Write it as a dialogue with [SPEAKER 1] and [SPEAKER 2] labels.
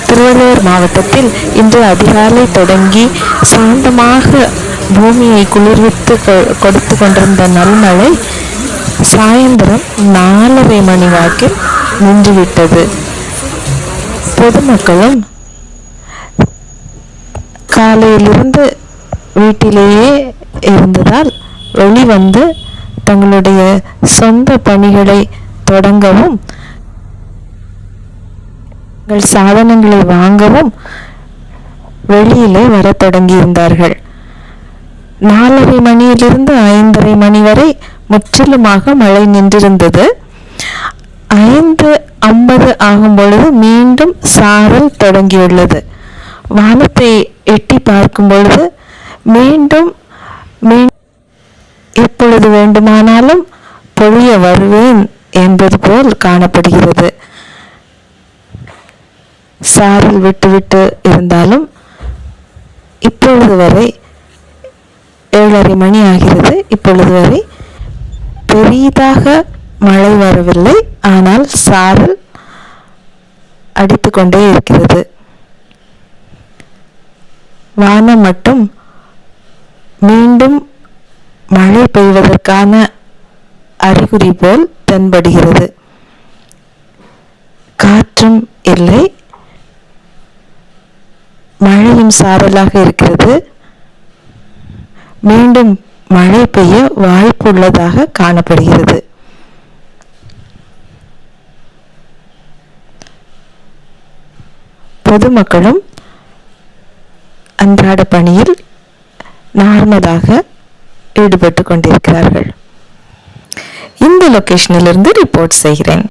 [SPEAKER 1] திருவள்ளூர் மாவட்டத்தில் இன்று அதிகாலை தொடங்கி சாந்தமாக பூமியை குளிர்வித்து கொடுத்து கொண்டிருந்த நல்மழை சாயந்தரம் 4:30 மணி வாக்கில் நின்றுவிட்டது. பொதுமக்களும் காலையிலிருந்து வீட்டிலேயே இருந்ததால் வெளிவந்து தங்களுடைய சொந்த பணிகளை தொடங்கவும் சாதனங்களை வாங்கவும் வெளியிலே வர தொடங்கியிருந்தார்கள். 4:30 மணியிலிருந்து 5:30 மணி வரை முற்றிலுமாக மழை நின்றிருந்தது. 5:50 ஆகும் பொழுது மீண்டும் சாரல் தொடங்கியுள்ளது. வானத்தை எட்டி பார்க்கும் பொழுது மீண்டும் எப்பொழுது வேண்டுமானாலும் பொழிய வருவேன் என்பது போல் காணப்படுகிறது. சாரல் விட்டு விட்டு இருந்தாலும் இப்பொழுது வரை 7:30 மணி ஆகிறது. இப்பொழுது வரை பெரிதாக மழை வரவில்லை. ஆனால் சாரல் அடித்து கொண்டே இருக்கிறது. வானம் மட்டும் மீண்டும் மழை பெய்வதற்கான அறிகுறி போல் தென்படுகிறது. காற்றும் இல்லை, மழையும் சாரலாக இருக்கிறது. மீண்டும் மழை பெய்ய வாய்ப்புள்ளதாக காணப்படுகிறது. பொதுமக்களும் அன்றாட பணியில் நார்மலாக ஈடுபட்டு கொண்டிருக்கிறார்கள். இந்த லொகேஷனிலிருந்து ரிப்போர்ட் செய்கிறேன்.